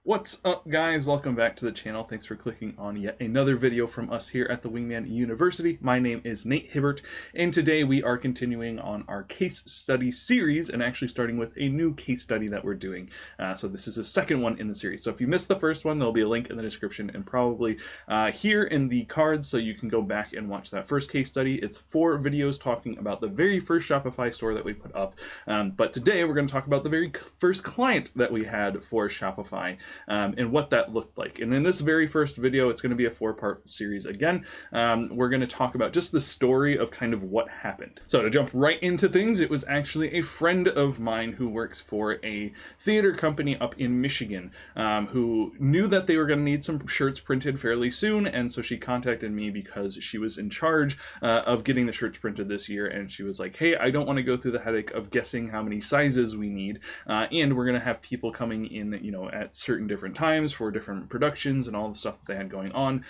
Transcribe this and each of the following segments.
What's up, guys? Welcome back to the channel. Thanks for clicking on yet another video from us here at the WingMan University. My name is Nate Hibbert, and today we are continuing on our case study series and actually starting with a new case study that we're doing. So this is the second one in the series. So if you missed the first one, there'll be a link in the description and probably here in the cards so you can go back and watch that first case study. It's 4 videos talking about the very first Shopify store that we put up. But today we're going to talk about the very first client that we had for Shopify. And what that looked like. And in this very first video, it's going to be a 4-part series again. We're going to talk about just the story of kind of what happened. So to jump right into things, it was actually a friend of mine who works for a theater company up in Michigan who knew that they were going to need some shirts printed fairly soon. And so she contacted me because she was in charge of getting the shirts printed this year. And she was like, hey, I don't want to go through the headache of guessing how many sizes we need. And we're going to have people coming in, at certain different times for different productions and all the stuff that they had going on.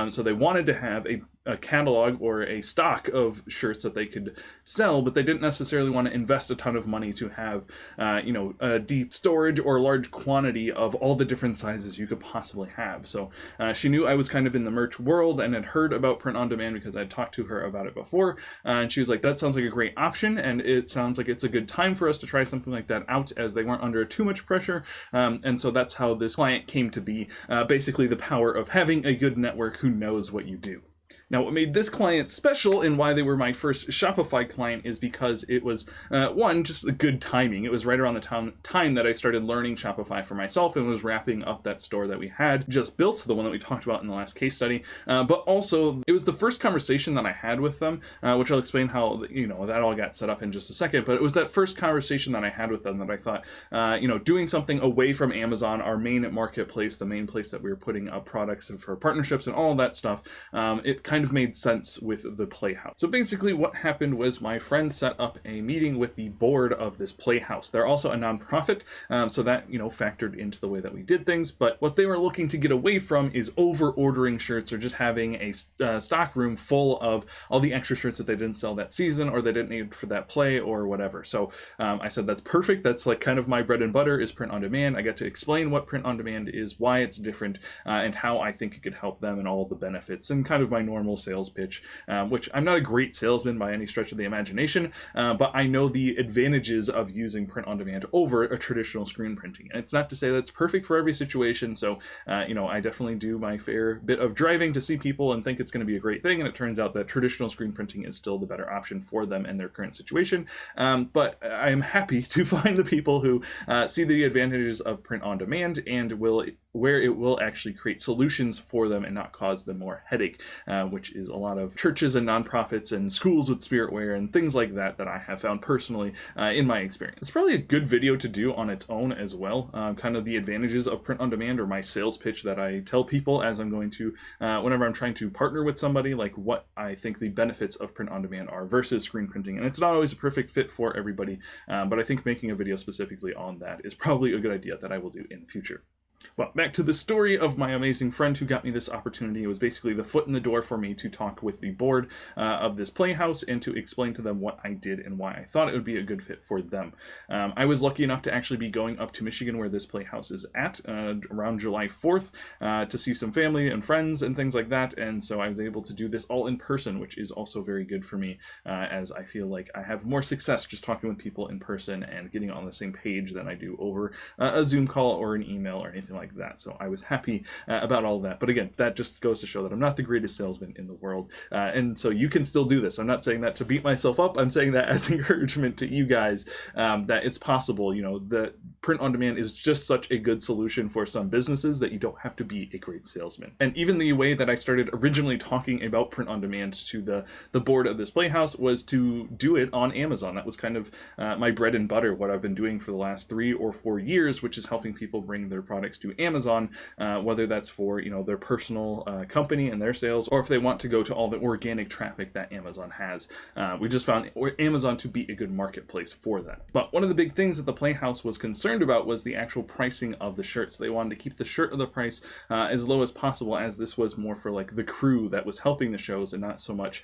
So they wanted to have a catalog or a stock of shirts that they could sell, but they didn't necessarily want to invest a ton of money to have, a deep storage or large quantity of all the different sizes you could possibly have. So she knew I was kind of in the merch world and had heard about print on demand because I'd talked to her about it before. And she was like, that sounds like a great option. And it sounds like it's a good time for us to try something like that out as they weren't under too much pressure. And so that's how this client came to be, basically the power of having a good network who knows what you do. Now, what made this client special and why they were my first Shopify client is because it was, one, just a good timing. It was right around the time that I started learning Shopify for myself and was wrapping up that store that we had just built, the one that we talked about in the last case study. But also, it was the first conversation that I had with them, which I'll explain how, that all got set up in just a second. But it was that first conversation that I had with them that I thought, doing something away from Amazon, our main marketplace, the main place that we were putting up products and for partnerships and all of that stuff, it kind of made sense with the Playhouse. So basically what happened was my friend set up a meeting with the board of this Playhouse. They're also a nonprofit, so that, factored into the way that we did things. But what they were looking to get away from is over ordering shirts or just having a stock room full of all the extra shirts that they didn't sell that season or they didn't need for that play or whatever. So I said, that's perfect. That's like kind of my bread and butter is print on demand. I get to explain what print on demand is, why it's different, and how I think it could help them and all the benefits and kind of my normal sales pitch, which I'm not a great salesman by any stretch of the imagination, but I know the advantages of using print on demand over a traditional screen printing. And it's not to say that's perfect for every situation. So, I definitely do my fair bit of driving to see people and think it's going to be a great thing. And it turns out that traditional screen printing is still the better option for them in their current situation. But I am happy to find the people who see the advantages of print on demand and where it will actually create solutions for them and not cause them more headache, which is a lot of churches and nonprofits and schools with spiritware and things like that I have found personally in my experience. It's probably a good video to do on its own as well, kind of the advantages of print on demand or my sales pitch that I tell people as I'm going to, whenever I'm trying to partner with somebody, like what I think the benefits of print on demand are versus screen printing. And it's not always a perfect fit for everybody, but I think making a video specifically on that is probably a good idea that I will do in the future. Well, back to the story of my amazing friend who got me this opportunity. It was basically the foot in the door for me to talk with the board of this Playhouse and to explain to them what I did and why I thought it would be a good fit for them. I was lucky enough to actually be going up to Michigan where this Playhouse is at around July 4th to see some family and friends and things like that. And so I was able to do this all in person, which is also very good for me as I feel like I have more success just talking with people in person and getting on the same page than I do over a Zoom call or an email or anything like that. So I was happy about all that. But again, that just goes to show that I'm not the greatest salesman in the world. And so you can still do this. I'm not saying that to beat myself up. I'm saying that as encouragement to you guys that it's possible. The print on demand is just such a good solution for some businesses that you don't have to be a great salesman. And even the way that I started originally talking about print on demand to the board of this Playhouse was to do it on Amazon. That was kind of my bread and butter, what I've been doing for the last 3 or 4 years, which is helping people bring their products to Amazon, whether that's for their personal company and their sales, or if they want to go to all the organic traffic that Amazon has. We just found Amazon to be a good marketplace for that. But one of the big things that the Playhouse was concerned concerned about was the actual pricing of the shirt. So they wanted to keep the shirt of the price as low as possible, as this was more for like the crew that was helping the shows and not so much,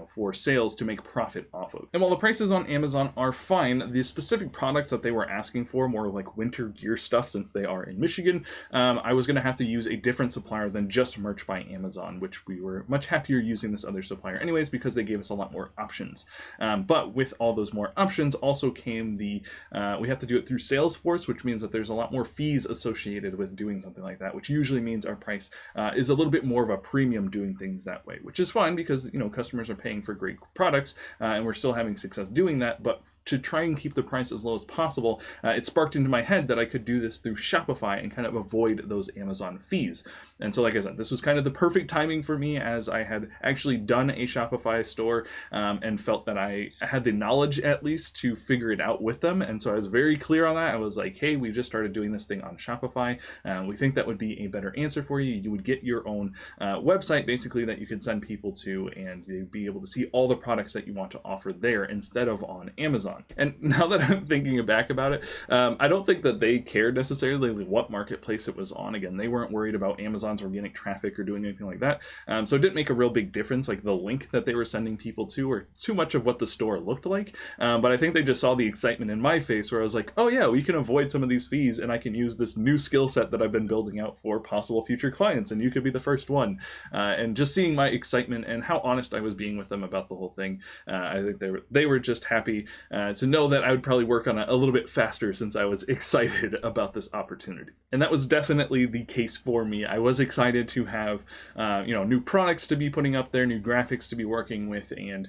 for sales to make profit off of. And while the prices on Amazon are fine, the specific products that they were asking for, more like winter gear stuff, since they are in Michigan, I was going to have to use a different supplier than just Merch by Amazon, which we were much happier using this other supplier anyways, because they gave us a lot more options. But with all those more options also came we have to do it through Salesforce, which means that there's a lot more fees associated with doing something like that, which usually means our price is a little bit more of a premium doing things that way, which is fine because, customers are paying for great products and we're still having success doing that. But to try and keep the price as low as possible, it sparked into my head that I could do this through Shopify and kind of avoid those Amazon fees. And so, like I said, this was kind of the perfect timing for me, as I had actually done a Shopify store and felt that I had the knowledge at least to figure it out with them. And so I was very clear on that. I was like, hey, we just started doing this thing on Shopify. We think that would be a better answer for you. You would get your own website basically that you could send people to, and you'd be able to see all the products that you want to offer there instead of on Amazon. And now that I'm thinking back about it, I don't think that they cared necessarily what marketplace it was on. Again, they weren't worried about Amazon's organic traffic or doing anything like that. So it didn't make a real big difference, like the link that they were sending people to, or too much of what the store looked like. But I think they just saw the excitement in my face, where I was like, oh yeah, we can avoid some of these fees, and I can use this new skill set that I've been building out for possible future clients, and you could be the first one. And just seeing my excitement and how honest I was being with them about the whole thing, I think they were just happy to know that I would probably work on it a little bit faster, since I was excited about this opportunity. And that was definitely the case for me. I was excited to have new products to be putting up there, new graphics to be working with, and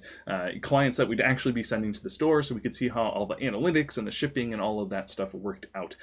clients that we'd actually be sending to the store, so we could see how all the analytics and the shipping and all of that stuff worked out.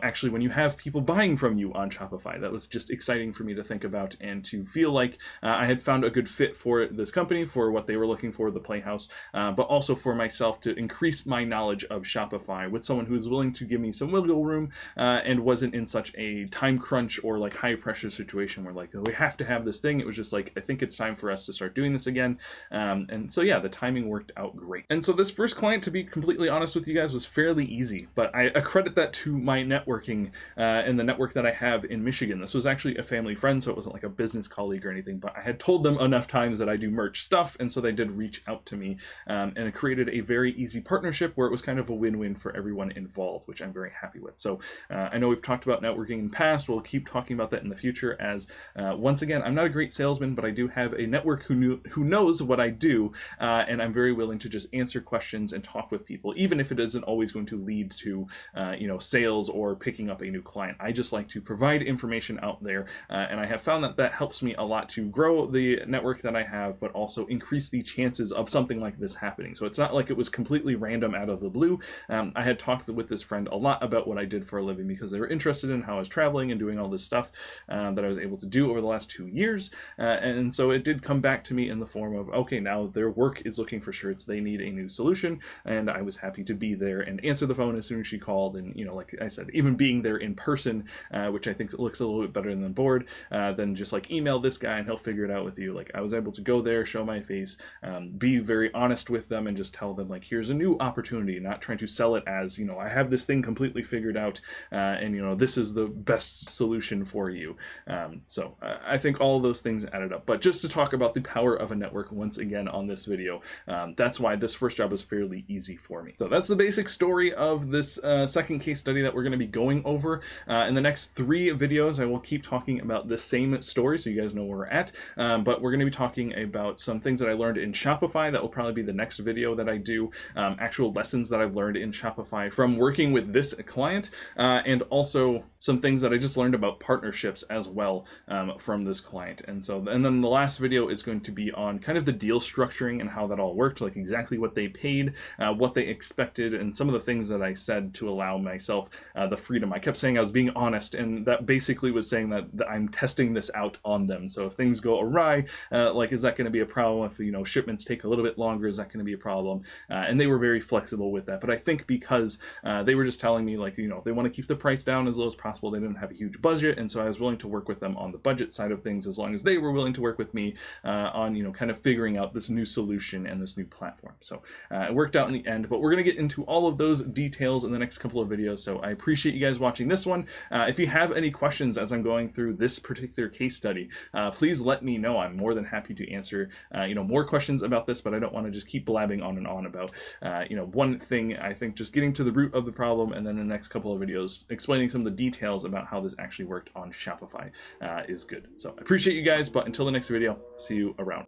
Actually, when you have people buying from you on Shopify, that was just exciting for me to think about, and to feel like I had found a good fit for this company, for what they were looking for, the Playhouse, but also for myself to increase my knowledge of Shopify with someone who was willing to give me some wiggle room and wasn't in such a time crunch or like high pressure situation where like, oh, we have to have this thing. It was just like, I think it's time for us to start doing this again. And so yeah, the timing worked out great. And so this first client, to be completely honest with you guys, was fairly easy, but I credit that to my networking and the network that I have in Michigan. This was actually a family friend, so it wasn't like a business colleague or anything, but I had told them enough times that I do merch stuff, and so they did reach out to me, and it created a very easy partnership where it was kind of a win-win for everyone involved, which I'm very happy with. So I know we've talked about networking in the past. We'll keep talking about that in the future, as once again, I'm not a great salesman, but I do have a network who knows what I do, and I'm very willing to just answer questions and talk with people, even if it isn't always going to lead to sales or picking up a new client. I just like to provide information out there, and I have found that that helps me a lot to grow the network that I have, but also increase the chances of something like this happening. So it's not like it was completely random out of the blue. I had talked with this friend a lot about what I did for a living, because they were interested in how I was traveling and doing all this stuff that I was able to do over the last 2 years. And so it did come back to me in the form of, okay, now their work is looking for shirts. They need a new solution. And I was happy to be there and answer the phone as soon as she called. And, like I said, even being there in person, which I think looks a little bit better than the board, than just like email this guy and he'll figure it out with you. Like, I was able to go there, show my face, be very honest with them, and just tell them like, here's a new opportunity, not trying to sell it as, I have this thing completely figured out, and this is the best solution for you. So I think all of those things added up. But just to talk about the power of a network once again on this video, that's why this first job was fairly easy for me. So that's the basic story of this second case study that we're going to be going over. In the next 3 videos, I will keep talking about the same story, so you guys know where we're at. But we're going to be talking about some things that I learned in Shopify. That will probably be the next video that I do, actual lessons that I've learned in Shopify from working with this client, and also some things that I just learned about partnerships as well from this client. And then the last video is going to be on kind of the deal structuring and how that all worked, like exactly what they paid, what they expected, and some of the things that I said to allow myself the freedom. I kept saying I was being honest, and that basically was saying that I'm testing this out on them. So if things go awry, like, is that going to be a problem? If shipments take a little bit longer, is that going to be a problem? And they were very flexible with that. But I think because they were just telling me, like, you know, they want to keep the price down as low as possible. They didn't have a huge budget, and so I was willing to work with them on the budget side of things, as long as they were willing to work with me on, you know, kind of figuring out this new solution and this new platform. So it worked out in the end, but we're going to get into all of those details in the next couple of videos. So I appreciate you guys watching this one. If you have any questions as I'm going through this particular case study, please let me know. I'm more than happy to answer you know, more questions about this, but I don't want to just keep blabbing on and on about you know, one thing. I think just getting to the root of the problem, and then in the next couple of videos explaining some of the details about how this actually worked on Shopify is good. So I appreciate you guys, but until the next video, see you around.